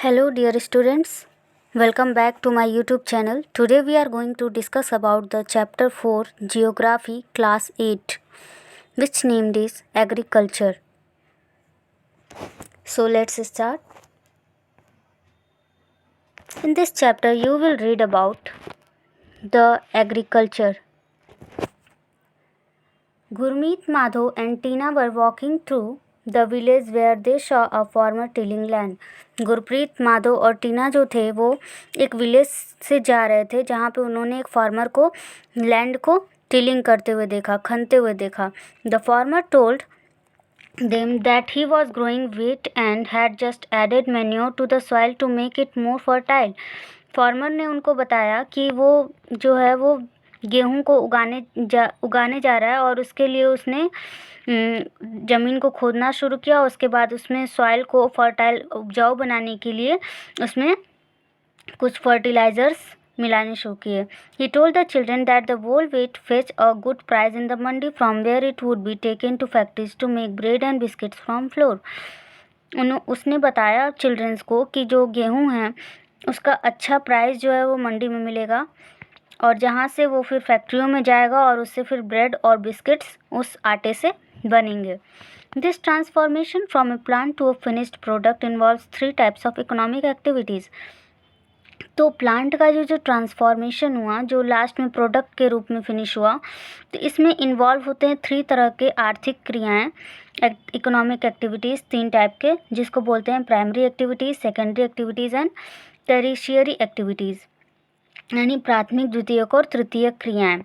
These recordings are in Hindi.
Hello dear students, welcome back to my YouTube channel. Today we are going to discuss about the chapter 4 Geography class 8 which named is Agriculture. So let's start. In this chapter you will read about the agriculture. Gurmeet, Madho and Tina were walking through the village where they saw a farmer tilling land. Gurpreet, Madhav और टीना जो थे वो एक विलेज से जा रहे थे जहाँ पे उन्होंने एक फार्मर को लैंड को टिलिंग करते हुए देखा, खनते हुए देखा. The farmer told them that he was growing wheat and had just added manure to the soil to make it more fertile. Farmer ने उनको बताया कि वो जो है वो गेहूं को उगाने जा रहा है और उसके लिए उसने ज़मीन को खोदना शुरू किया. उसके बाद उसमें सॉइल को फर्टाइल उपजाऊ बनाने के लिए उसमें कुछ फर्टिलाइज़र्स मिलाने शुरू किए. He told the children that the whole wheat fetch a good price in the mandi from where it would be taken to factories to make bread and biscuits from flour. उसने बताया चिल्ड्रंस को कि जो गेहूं है उसका अच्छा प्राइस जो है वो मंडी में मिलेगा और जहाँ से वो फिर फैक्ट्रियों में जाएगा और उससे फिर ब्रेड और बिस्किट्स उस आटे से बनेंगे. This transformation from a plant to a finished product involves 3 types of economic activities. तो प्लांट का जो ट्रांसफॉर्मेशन हुआ जो लास्ट में प्रोडक्ट के रूप में फिनिश हुआ तो इसमें इन्वॉल्व होते हैं 3 तरह के आर्थिक क्रियाएं, इकोनॉमिक एक्टिविटीज़ 3 टाइप के, जिसको बोलते हैं primary activities, secondary activities and tertiary activities, यानी प्राथमिक, द्वितीयक और तृतीयक क्रियाएं.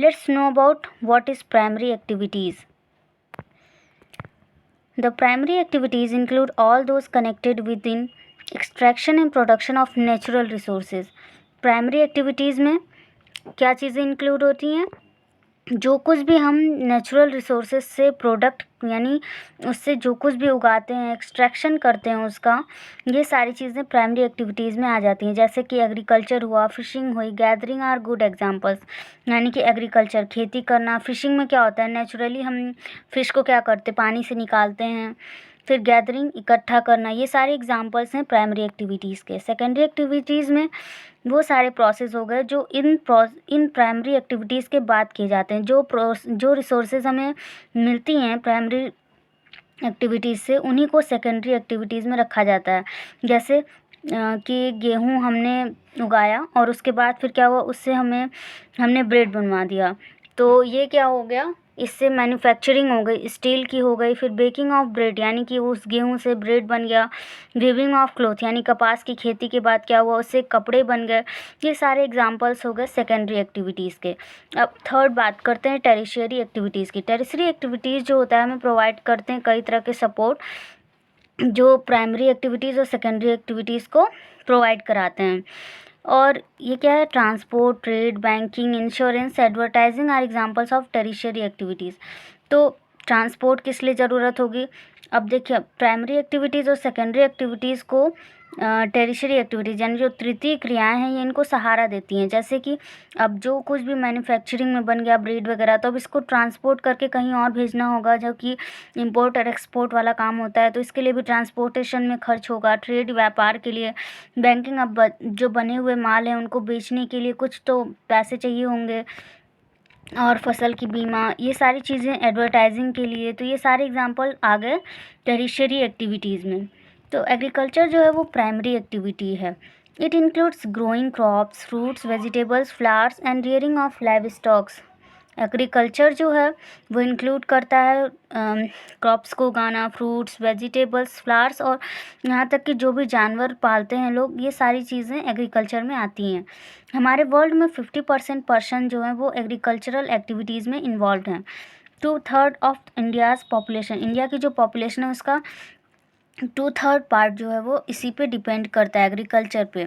Let's know about what is primary activities. The primary activities include all those connected with in extraction and production of natural resources. Primary activities में क्या चीज़ें इंक्लूड होती हैं? जो कुछ भी हम नेचुरल रिसोर्सेज से प्रोडक्ट यानी उससे जो कुछ भी उगाते हैं, एक्सट्रैक्शन करते हैं उसका, ये सारी चीज़ें प्राइमरी एक्टिविटीज़ में आ जाती हैं. जैसे कि एग्रीकल्चर हुआ, फिशिंग हुई, गैदरिंग आर गुड एग्जांपल्स. यानी कि एग्रीकल्चर खेती करना. फिशिंग में क्या होता है, नेचुरली हम फिश को क्या करते हैं, पानी से निकालते हैं. फिर गैदरिंग इकट्ठा करना. ये सारे एग्जांपल्स हैं प्राइमरी एक्टिविटीज़ के. सेकेंडरी एक्टिविटीज़ में वो सारे प्रोसेस हो गए जो इन प्राइमरी एक्टिविटीज़ के बाद किए जाते हैं. जो रिसोर्सेज हमें मिलती हैं प्राइमरी एक्टिविटीज़ से उन्हीं को सेकेंडरी एक्टिविटीज़ में रखा जाता है. जैसे कि गेहूँ हमने उगाया और उसके बाद फिर क्या हुआ, उससे हमने ब्रेड बनवा दिया. तो ये क्या हो गया, इससे मैन्युफैक्चरिंग हो गई, स्टील की हो गई. फिर बेकिंग ऑफ ब्रेड यानी कि उस गेहूं से ब्रेड बन गया. वीविंग ऑफ क्लॉथ यानी कपास की खेती के बाद क्या हुआ, उससे कपड़े बन गए. ये सारे एग्जांपल्स हो गए सेकेंडरी एक्टिविटीज़ के. अब थर्ड बात करते हैं टेरिशियरी एक्टिविटीज़ की. टेरिशियरी एक्टिविटीज़ जो होता है हमें प्रोवाइड करते हैं कई तरह के सपोर्ट जो प्राइमरी एक्टिविटीज़ और सेकेंडरी एक्टिविटीज़ को प्रोवाइड कराते हैं. और ये क्या है, transport, trade, banking, insurance, advertising are examples of tertiary activities. तो ट्रांसपोर्ट किस लिए ज़रूरत होगी? अब देखिए प्राइमरी एक्टिविटीज़ और सेकेंडरी एक्टिविटीज़ को टेरिशियरी एक्टिविटीज़ यानी जो तृतीय क्रियाएं हैं ये इनको सहारा देती हैं. जैसे कि अब जो कुछ भी मैन्युफैक्चरिंग में बन गया ब्रेड वगैरह, तो अब इसको ट्रांसपोर्ट करके कहीं और भेजना होगा जो कि इंपोर्ट और एक्सपोर्ट वाला काम होता है, तो इसके लिए भी ट्रांसपोर्टेशन में खर्च होगा. ट्रेड व्यापार के लिए, बैंकिंग, अब जो बने हुए माल हैं उनको बेचने के लिए कुछ तो पैसे चाहिए होंगे, और फसल की बीमा, ये सारी चीज़ें एडवर्टाइजिंग के लिए. तो ये सारे एग्जांपल आ गए टेरिशियरी एक्टिविटीज़ में. तो एग्रीकल्चर जो है वो प्राइमरी एक्टिविटी है. It includes growing crops, fruits, vegetables, flowers and rearing of live stocks. Agriculture जो है वो इंक्लूड करता है क्रॉप्स को उगाना, फ्रूट्स, वेजिटेबल्स, फ्लावर्स और यहाँ तक कि जो भी जानवर पालते हैं लोग, ये सारी चीज़ें एग्रीकल्चर में आती हैं. हमारे वर्ल्ड में 50% पर्सन जो है वो एग्रीकल्चरल एक्टिविटीज़ में इन्वॉल्व हैं. 2/3 ऑफ इंडियाज़ पॉपुलेशन, इंडिया की जो पॉपुलेशन है उसका 2/3 पार्ट जो है वो इसी पे डिपेंड करता है, एग्रीकल्चर पे.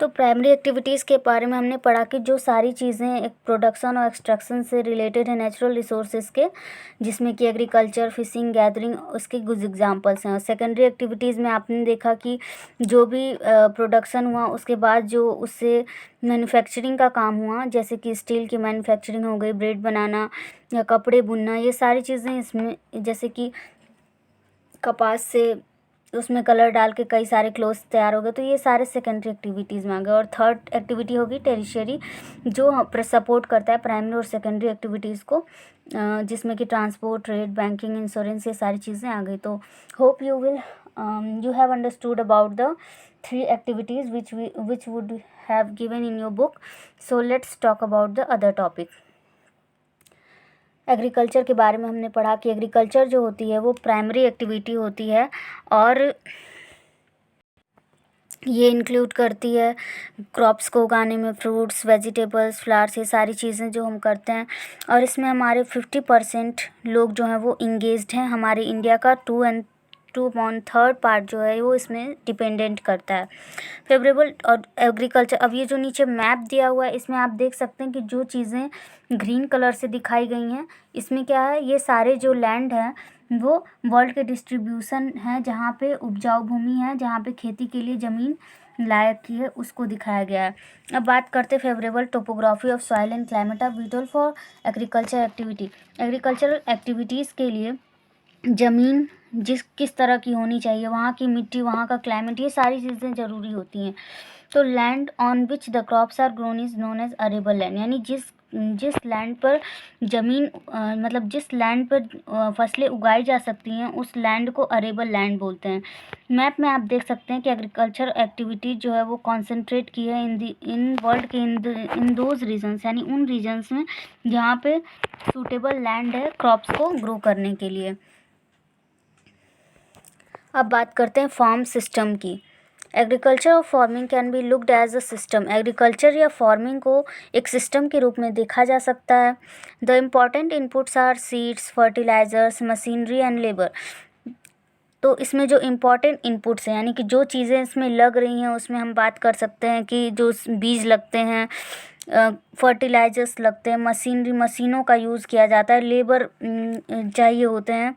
तो प्राइमरी एक्टिविटीज़ के बारे में हमने पढ़ा कि जो सारी चीज़ें एक प्रोडक्शन और एक्सट्रैक्शन से रिलेटेड है नेचुरल रिसोर्सेज के, जिसमें कि एग्रीकल्चर, फिशिंग, गैदरिंग उसके कुछ एग्जांपल्स हैं. और सेकेंडरी एक्टिविटीज़ में आपने देखा कि जो भी प्रोडक्शन हुआ उसके बाद जो उससे मैन्युफैक्चरिंग का काम हुआ, जैसे कि स्टील की मैन्युफैक्चरिंग हो गई, ब्रेड बनाना या कपड़े बुनना, ये सारी चीज़ें इसमें, जैसे कि कपास से उसमें कलर डाल के कई सारे क्लोथ्स तैयार हो गए, तो ये सारे सेकेंडरी एक्टिविटीज़ में आ गए। और थर्ड एक्टिविटी होगी टेरिशरी, जो सपोर्ट करता है प्राइमरी और सेकेंडरी एक्टिविटीज़ को, जिसमें कि ट्रांसपोर्ट, ट्रेड, बैंकिंग, इंश्योरेंस, ये सारी चीज़ें आ गई। तो hope you have understood about the 3 activities which would have given in your book. So let's talk about the other topic. Agriculture के बारे में हमने पढ़ा कि एग्रीकल्चर जो होती है वो प्राइमरी एक्टिविटी होती है, और ये इंक्लूड करती है क्रॉप्स को उगाने में, फ्रूट्स, वेजिटेबल्स, फ्लावर्स, ये सारी चीज़ें जो हम करते हैं। और इसमें हमारे 50% लोग जो हैं वो इंगेज्ड हैं। हमारे इंडिया का 2.3 पार्ट जो है वो इसमें डिपेंडेंट करता है। फेवरेबल और एग्रीकल्चर, अब ये जो नीचे मैप दिया हुआ है इसमें आप देख सकते हैं कि जो चीज़ें ग्रीन कलर से दिखाई गई हैं, इसमें क्या है, ये सारे जो लैंड हैं वो वर्ल्ड के डिस्ट्रीब्यूशन है, जहाँ पे उपजाऊ भूमि है, जहाँ पे खेती के लिए ज़मीन लायक की है, उसको दिखाया गया है। अब बात करते हैं favourable topography of soil and climate of whittle for agriculture activity. Agricultural activities के लिए ज़मीन किस तरह की होनी चाहिए, वहाँ की मिट्टी, वहाँ का क्लाइमेट, ये सारी चीज़ें ज़रूरी होती हैं। तो land on which the crops are grown is known as arable land, यानी जिस लैंड पर ज़मीन मतलब जिस लैंड पर फसलें उगाई जा सकती हैं उस लैंड को अरेबल लैंड बोलते हैं। मैप में आप देख सकते हैं कि एग्रीकल्चर एक्टिविटी जो है वो कॉन्सेंट्रेट की है इन वर्ल्ड के इन दोज रीजन्स, यानी उन रीजन्स में जहाँ पे सूटेबल लैंड है क्रॉप्स को ग्रो करने के लिए। अब बात करते हैं फार्म सिस्टम की। एग्रीकल्चर और farming can be looked as a system. Agriculture या फार्मिंग को एक सिस्टम के रूप में देखा जा सकता है। The important inputs are seeds, fertilisers, machinery and labour. तो इसमें जो इम्पॉर्टेंट इनपुट्स हैं, यानी कि जो चीज़ें इसमें लग रही हैं, उसमें हम बात कर सकते हैं कि जो बीज लगते हैं, फर्टिलाइजर्स लगते हैं, मशीनों का यूज़ किया जाता है, लेबर चाहिए होते हैं।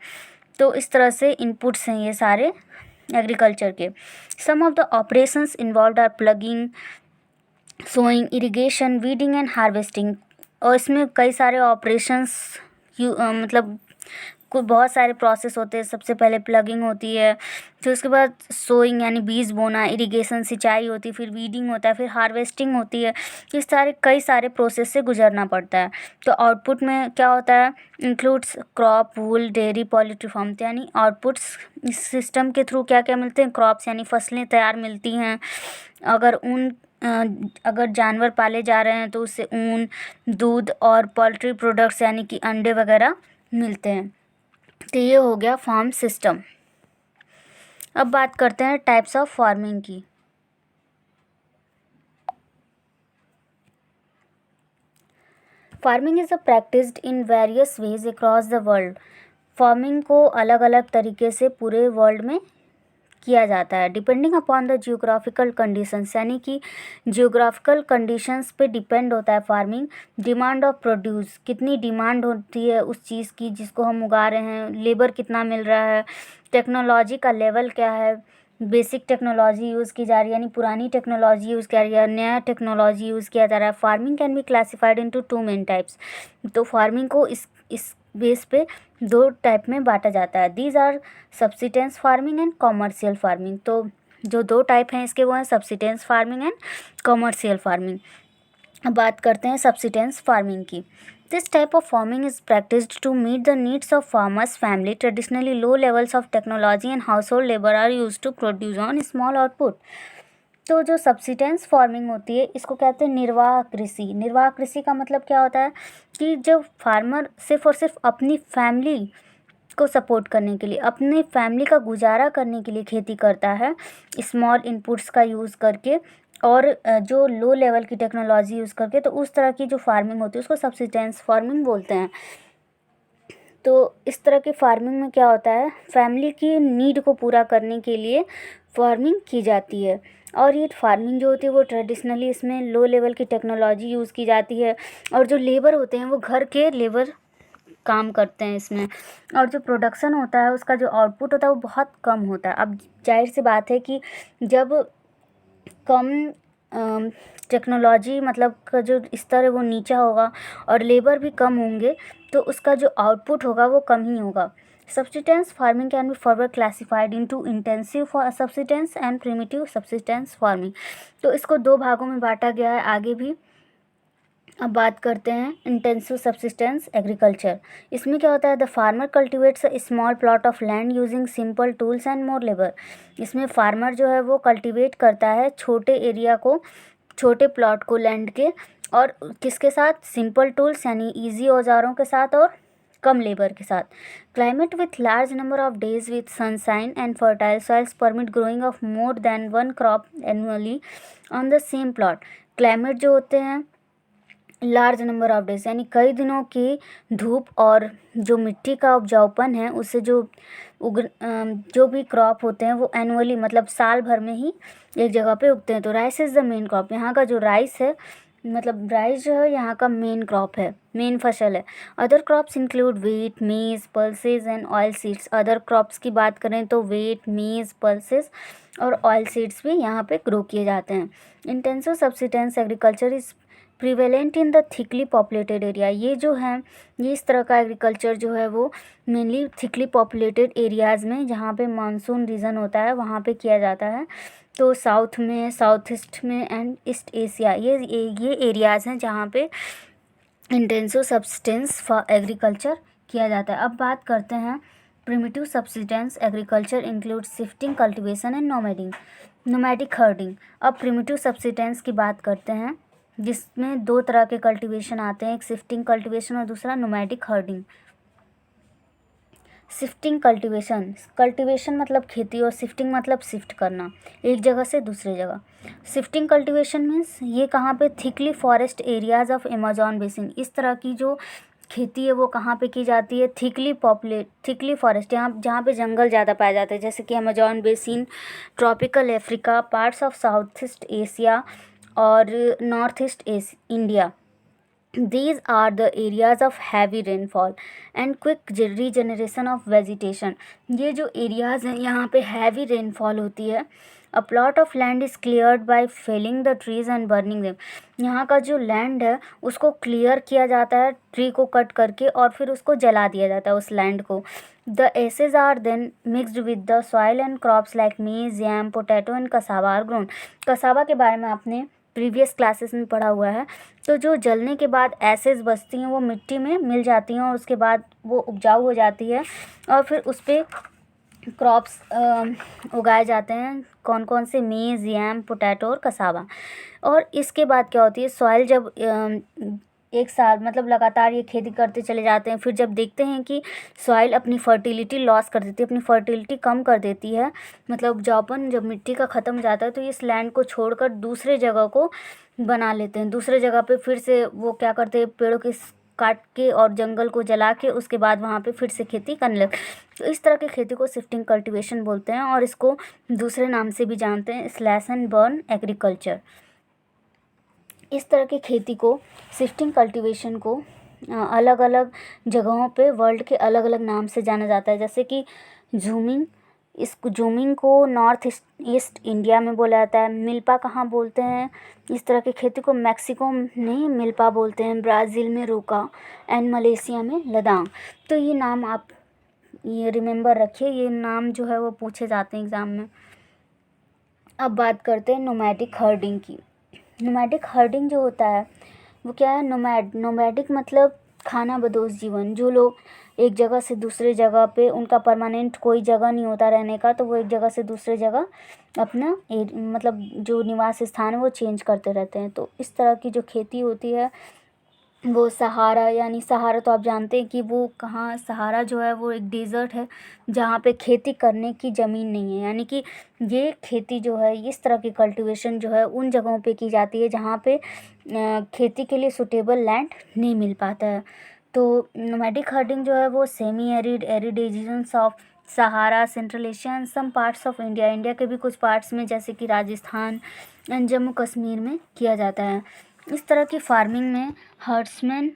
तो इस तरह से इनपुट्स हैं ये सारे एग्रीकल्चर के। Some of the operations involve are ploughing, sowing, irrigation, weeding and harvesting. और इसमें कई सारे ऑपरेशंस मतलब बहुत सारे प्रोसेस होते हैं। सबसे पहले प्लगिंग होती है, फिर उसके बाद सोइंग यानी बीज बोना, इरिगेशन सिंचाई होती है, फिर वीडिंग होता है, फिर हार्वेस्टिंग होती है। इस कई सारे प्रोसेस से गुजरना पड़ता है। तो आउटपुट में क्या होता है, इंक्लूड्स क्रॉप, वूल, डेयरी, पोल्ट्री फार्म। यानी आउटपुट्स इस सिस्टम के थ्रू क्या क्या मिलते हैं, क्रॉप्स यानी फसलें तैयार मिलती हैं। अगर जानवर पाले जा रहे हैं तो उससे ऊन, दूध और पोल्ट्री प्रोडक्ट्स यानी कि अंडे वगैरह मिलते हैं। तो ये हो गया फार्म सिस्टम। अब बात करते हैं टाइप्स ऑफ फार्मिंग की। Farming is practised in various ways across the world. Farming को अलग अलग तरीके से पूरे वर्ल्ड में किया जाता है, depending upon the geographical conditions, यानी कि जियोग्राफिकल कंडीशंस पे डिपेंड होता है फार्मिंग। डिमांड ऑफ प्रोड्यूस, कितनी डिमांड होती है उस चीज़ की जिसको हम उगा रहे हैं, लेबर कितना मिल रहा है, टेक्नोलॉजी का लेवल क्या है, बेसिक टेक्नोलॉजी यूज़ की जा रही है यानी पुरानी टेक्नोलॉजी यूज़ किया जा रही है, नया टेक्नोलॉजी यूज़ किया जा रहा है। Farming can be classified into 2 main types. तो फार्मिंग को इस बेस पे 2 टाइप में बांटा जाता है। These are subsistence farming and commercial farming. तो जो 2 टाइप हैं इसके वो हैं subsistence farming and commercial farming. अब बात करते हैं सब्सिस्टेंस फार्मिंग की। This type of farming is practised to meet the needs of farmers family. Traditionally low levels of technology and हाउस होल्ड labour are use to produce on small output. तो जो सब्सिस्टेंस फार्मिंग होती है इसको कहते हैं निर्वाह कृषि। निर्वाह कृषि का मतलब क्या होता है कि जब फार्मर सिर्फ और सिर्फ अपनी फैमिली को सपोर्ट करने के लिए, अपने फैमिली का गुजारा करने के लिए खेती करता है स्मॉल इनपुट्स का यूज़ करके और जो लो लेवल की टेक्नोलॉजी यूज़ करके, तो उस तरह की जो फार्मिंग होती है उसको सब्सिस्टेंस फार्मिंग बोलते हैं। तो इस तरह की फार्मिंग में क्या होता है, फैमिली की नीड को पूरा करने के लिए फार्मिंग की जाती है। और ये फार्मिंग जो होती है वो ट्रेडिशनली इसमें लो लेवल की टेक्नोलॉजी यूज़ की जाती है, और जो लेबर होते हैं वो घर के लेबर काम करते हैं इसमें। और जो प्रोडक्शन होता है उसका जो आउटपुट होता है वो बहुत कम होता है। अब जाहिर सी बात है कि जब कम टेक्नोलॉजी मतलब का जो स्तर है वो नीचा होगा और लेबर भी कम होंगे तो उसका जो आउटपुट होगा वो कम ही होगा। Subsistence farming can be further classified into intensive subsistence and primitive subsistence farming. तो इसको दो भागों में बांटा गया है आगे भी। अब बात करते हैं इंटेंसिव सब्सिस्टेंस एग्रीकल्चर। इसमें क्या होता है, the farmer cultivates a small plot of land using simple tools and more labour. इसमें फार्मर जो है वो कल्टिवेट करता है छोटे एरिया को, छोटे प्लॉट को लैंड के, और किसके साथ, सिंपल टूल्स यानी इजी औजारों के साथ और कम लेबर के साथ। Climate with large number of days with sunshine and fertile soils permit growing of more than one crop annually on the same plot. Climate जो होते हैं लार्ज नंबर ऑफ डेज यानी कई दिनों की धूप और जो मिट्टी का उपजाऊपन है उससे जो भी क्रॉप होते हैं वो एनुअली मतलब साल भर में ही एक जगह पे उगते हैं। तो rice is the main crop. यहाँ का जो राइस है, मतलब राइस जो है यहाँ का मेन क्रॉप है, मेन फसल है। अदर क्रॉप्स इंक्लूड वीट, मेज, pulses and oil seeds. Other crops की बात करें तो वीट, मेज, पल्सेस और ऑयल सीड्स भी यहाँ पे ग्रो किए जाते हैं। Intensive subsistence agriculture is prevalent in the thickly populated area. ये जो है, ये इस तरह का एग्रीकल्चर जो है वो मेनली थिकली पॉपुलेटेड एरियाज़ में, जहाँ पे मानसून रीजन होता है वहाँ पे किया जाता है। तो साउथ में, साउथ ईस्ट में एंड ईस्ट एशिया, ये एरियाज़ हैं जहाँ पे इंटेंसिव सब्सिस्टेंस फॉर एग्रीकल्चर किया जाता है। अब बात करते हैं primitive subsistence agriculture include shifting, cultivation and nomadic herding. अब प्रिमिटिव सब्सिस्टेंस की बात करते हैं जिसमें दो तरह के कल्टीवेशन आते हैं, एक शिफ्टिंग कल्टीवेशन और दूसरा नोमैडिक हर्डिंग। शिफ्टिंग कल्टीवेशन मतलब खेती और शिफ्टिंग मतलब शिफ्ट करना एक जगह से दूसरे जगह। शिफ्टिंग कल्टीवेशन मीन्स ये कहाँ पे, thickly forest areas of Amazon basin. इस तरह की जो खेती है वो कहाँ पे की जाती है, थिकली फॉरेस्ट, यहाँ जहाँ पे जंगल ज़्यादा पाए जाते हैं, जैसे कि Amazon basin, tropical Africa, parts of south east Asia और north east India. These are the areas of heavy rainfall and quick regeneration of vegetation. ये जो areas हैं यहाँ पे heavy rainfall होती है। A plot of land is cleared by felling the trees and burning them. यहाँ का जो land है उसको clear किया जाता है tree को cut करके और फिर उसको जला दिया जाता है उस land को। The ashes are then mixed with the soil and crops like maize, yam, potato and cassava are grown. cassava के बारे में आपने प्रीवियस क्लासेस में पढ़ा हुआ है। तो जो जलने के बाद एसेज बचती हैं वो मिट्टी में मिल जाती हैं और उसके बाद वो उपजाऊ हो जाती है और फिर उस पर क्रॉप्स उगाए जाते हैं। कौन कौन से, मेज, यैम, पोटैटो और कसावा। और इसके बाद क्या होती है, सॉइल जब एक साल मतलब लगातार ये खेती करते चले जाते हैं, फिर जब देखते हैं कि सॉइल अपनी फर्टिलिटी लॉस कर देती है, अपनी फर्टिलिटी कम कर देती है, मतलब उपजाऊपन जब मिट्टी का ख़त्म हो जाता है, तो इस लैंड को छोड़कर दूसरे जगह को बना लेते हैं। दूसरे जगह पे फिर से वो क्या करते हैं, पेड़ों की काट के और जंगल को जला के उसके बाद वहाँ पे फिर से खेती करने लगते। तो इस तरह की खेती को शिफ्टिंग कल्टीवेशन बोलते हैं और इसको दूसरे नाम से भी जानते हैं, स्लैश एंड बर्न एग्रीकल्चर। इस तरह की खेती को, शिफ्टिंग कल्टीवेशन को अलग अलग जगहों पे वर्ल्ड के अलग अलग नाम से जाना जाता है। जैसे कि जूमिंग, इस जूमिंग को नॉर्थ ईस्ट इंडिया में बोला जाता है। मिल्पा कहाँ बोलते हैं इस तरह की खेती को, मैक्सिको में मिल्पा बोलते हैं, ब्राज़ील में रोका एंड मलेशिया में लदांग। तो ये नाम आप ये रिमेंबर रखिए, ये नाम जो है वो पूछे जाते हैं एग्ज़ाम में। अब बात करते हैं नोमैडिक हर्डिंग की। नोमैडिक हर्डिंग जो होता है वो क्या है, नोमैडिक मतलब खाना बदोश जीवन। जो लोग एक जगह से दूसरे जगह पे, उनका परमानेंट कोई जगह नहीं होता रहने का, तो वो एक जगह से दूसरे जगह अपना मतलब जो निवास स्थान है वो चेंज करते रहते हैं। तो इस तरह की जो खेती होती है वो सहारा, यानी सहारा तो आप जानते हैं कि वो कहाँ, सहारा जो है वो एक डेज़र्ट है जहाँ पे खेती करने की ज़मीन नहीं है। यानी कि ये खेती जो है, इस तरह की कल्टीवेशन जो है उन जगहों पे की जाती है जहाँ पे खेती के लिए सूटेबल लैंड नहीं मिल पाता है। तो नोमैडिक हर्डिंग जो है वो semi arid, arid regions of Sahara, central Asia and some parts of India, India के भी कुछ पार्ट्स में जैसे कि राजस्थान एंड जम्मू कश्मीर में किया जाता है। इस तरह की फार्मिंग में herdsman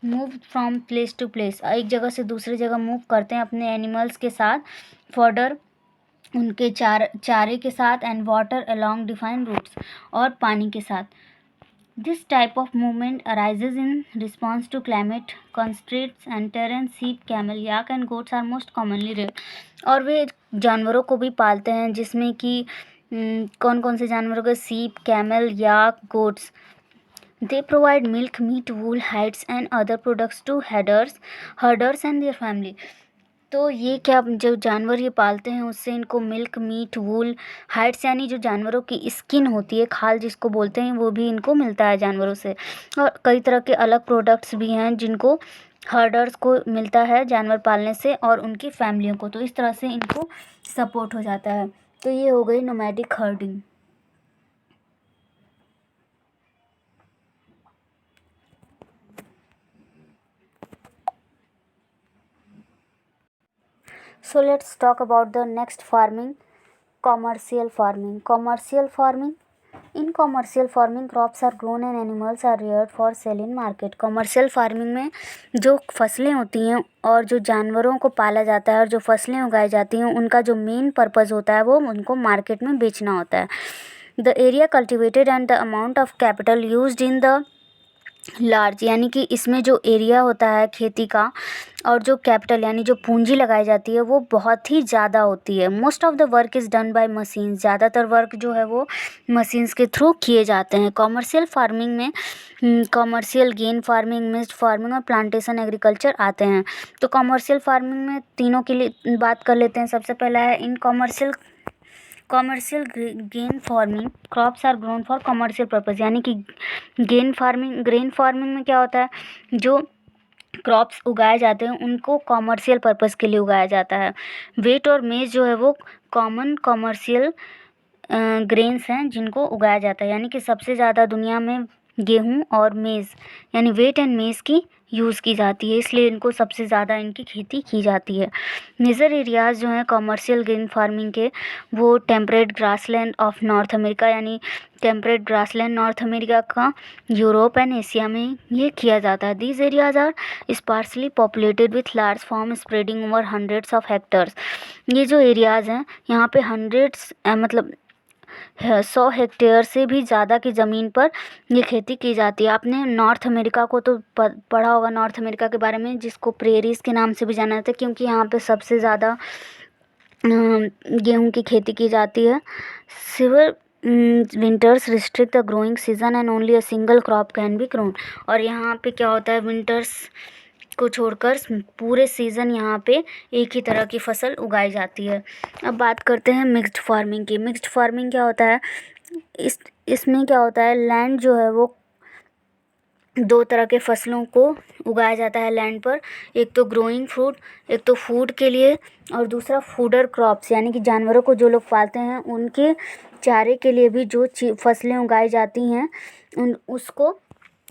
move from place to place, एक जगह से दूसरी जगह मूव करते हैं अपने एनिमल्स के साथ, फॉडर उनके चारे के साथ, and water along defined routes, और पानी के साथ। This type of movement arises in response to climate constraints and terrain. Sheep, camel, yak and goats are most commonly reared. और वे जानवरों को भी पालते हैं जिसमें कि कौन कौन से जानवरों के सीप, camel, yak, goats. They provide milk, meat, wool, hides and other products to herders and their family. तो ये क्या जो जानवर ये पालते हैं उससे इनको मिल्क, मीट, वूल, हाइड्स यानी जो जानवरों की स्किन होती है, खाल जिसको बोलते हैं, वो भी इनको मिलता है जानवरों से. और कई तरह के अलग प्रोडक्ट्स भी हैं जिनको हर्डर्स को मिलता है जानवर पालने से और उनकी फैमिलियों को. तो इस तरह से इनको सपोर्ट हो जाता है. तो ये हो गई nomadic herding. So let's talk about the next farming, commercial farming. In commercial farming, crops are grown and animals are reared for sale in market. Commercial farming में जो फसलें होती हैं और जो जानवरों को पाला जाता है और जो फसलें उगाई जाती हैं उनका जो मेन पर्पज़ होता है वो उनको मार्केट में बेचना होता है. The area cultivated and the amount of capital used in the large यानी कि इसमें जो एरिया होता है खेती का और जो कैपिटल यानी जो पूंजी लगाई जाती है वो बहुत ही ज़्यादा होती है. Most of the work is done by machine. ज़्यादातर वर्क जो है वो मशीन्स के थ्रू किए जाते हैं. कॉमर्शियल फार्मिंग में commercial, grain farming, mixed farming और प्लांटेशन एग्रीकल्चर आते हैं. तो कॉमर्शियल फार्मिंग में तीनों के लिए बात कर लेते हैं. सबसे पहला है इन commercial grain farming. Crops are grown for commercial purpose यानी कि ग्रेन फार्मिंग में क्या होता है, जो क्रॉप्स उगाए जाते हैं उनको कॉमर्शियल पर्पज़ के लिए उगाया जाता है. वेट और मेज जो है वो कॉमन कॉमर्शियल ग्रेन्स हैं जिनको उगाया जाता है. यानी कि सबसे ज़्यादा दुनिया में गेहूँ और मेज़ यानी वेट एंड मेज़ की यूज़ की जाती है, इसलिए इनको सबसे ज़्यादा इनकी खेती की जाती है. मेजर एरियाज़ जो हैं कॉमर्शियल ग्रेन फार्मिंग के वो temperate grassland of North America यानी टेम्परेट ग्रासलैंड नॉर्थ अमेरिका का, यूरोप एंड एशिया में ये किया जाता है. These areas are sparsely populated with large farm spreading over hundreds of hectares. ये जो एरियाज़ हैं यहाँ पे हंड्रेड्स मतलब 100 हेक्टेयर से भी ज़्यादा की ज़मीन पर ये खेती की जाती है. आपने नॉर्थ अमेरिका को तो पढ़ा होगा, नॉर्थ अमेरिका के बारे में, जिसको प्रेरीज के नाम से भी जाना जाता है क्योंकि यहाँ पे सबसे ज़्यादा गेहूँ की खेती की जाती है. Severe winters restrict the growing season and only a single crop can be grown. और यहाँ पे क्या होता है, विंटर्स को छोड़कर पूरे सीज़न यहाँ पे एक ही तरह की फसल उगाई जाती है. अब बात करते हैं मिक्स्ड फार्मिंग की. मिक्स्ड फार्मिंग क्या होता है, इसमें क्या होता है, लैंड जो है वो दो तरह के फसलों को उगाया जाता है लैंड पर. एक तो ग्रोइंग फूड, एक तो फूड के लिए, और दूसरा फूडर क्रॉप्स यानी कि जानवरों को जो लोग पालते हैं उनके चारे के लिए भी जो फसलें उगाई जाती हैं उसको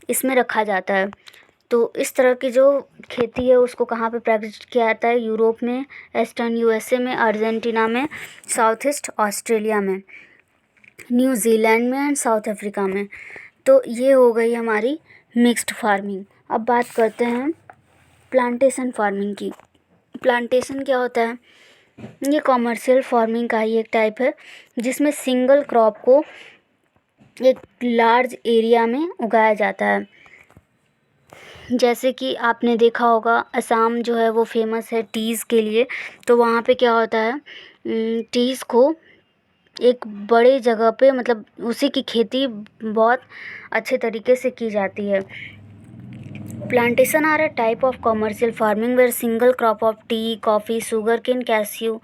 इसमें रखा जाता है. तो इस तरह की जो खेती है उसको कहाँ पे प्रैक्टिस किया जाता है, यूरोप में, ईस्टर्न यूएसए में, अर्जेंटीना में, साउथ ईस्ट ऑस्ट्रेलिया में, न्यूजीलैंड में एंड साउथ अफ्रीका में. तो ये हो गई हमारी मिक्स्ड फार्मिंग. अब बात करते हैं प्लांटेशन फार्मिंग की. प्लांटेशन क्या होता है, ये कॉमर्शियल फार्मिंग का ही एक टाइप है जिसमें सिंगल क्रॉप को एक लार्ज एरिया में उगाया जाता है. जैसे कि आपने देखा होगा असम जो है वो फेमस है टीज़ के लिए. तो वहाँ पे क्या होता है, टीज़ को एक बड़े जगह पे मतलब उसी की खेती बहुत अच्छे तरीके से की जाती है. Plantation are a type of commercial farming where single crop of tea, coffee, sugarcane, cashew,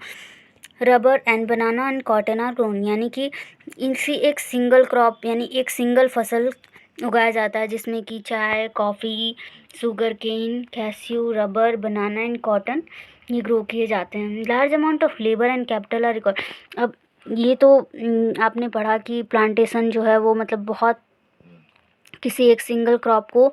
rubber and banana and cotton are grown. यानी कि इनसी एक सिंगल क्रॉप यानी एक सिंगल फसल उगाया जाता है जिसमें कि चाय, coffee, sugarcane, cashew, rubber, banana and cotton ये ग्रो किए जाते हैं. Large amount of labour and capital are required. अब ये तो आपने पढ़ा कि प्लांटेशन जो है वो मतलब बहुत किसी एक सिंगल क्रॉप को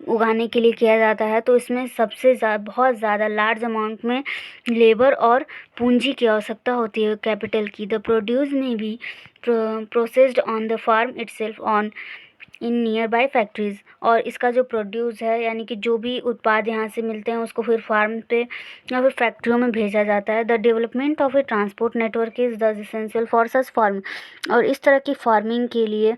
उगाने के लिए किया जाता है. तो इसमें सबसे बहुत ज़्यादा लार्ज अमाउंट में लेबर और पूंजी की आवश्यकता होती है, कैपिटल की. The produce may be processed on the farm itself on in nearby factories. और इसका जो प्रोड्यूस है यानी कि जो भी उत्पाद यहाँ से मिलते हैं उसको फिर फार्म पे या फिर फैक्ट्रियों में भेजा जाता है. The development of a transport network is the essential for such farm. और इस तरह की फार्मिंग के लिए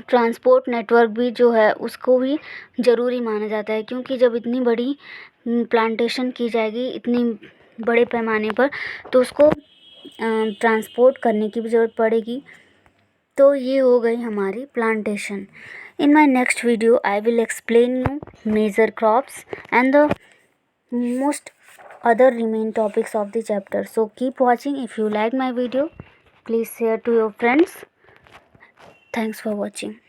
ट्रांसपोर्ट नेटवर्क भी जो है उसको भी ज़रूरी माना जाता है, क्योंकि जब इतनी बड़ी प्लांटेशन की जाएगी इतनी बड़े पैमाने पर तो उसको ट्रांसपोर्ट करने की भी ज़रूरत पड़ेगी। तो ये हो गई हमारी plantation. In my next video I will explain you major crops and the most other remain topics of the chapter. So keep watching. If you like my video, please share to your friends. Thanks for watching.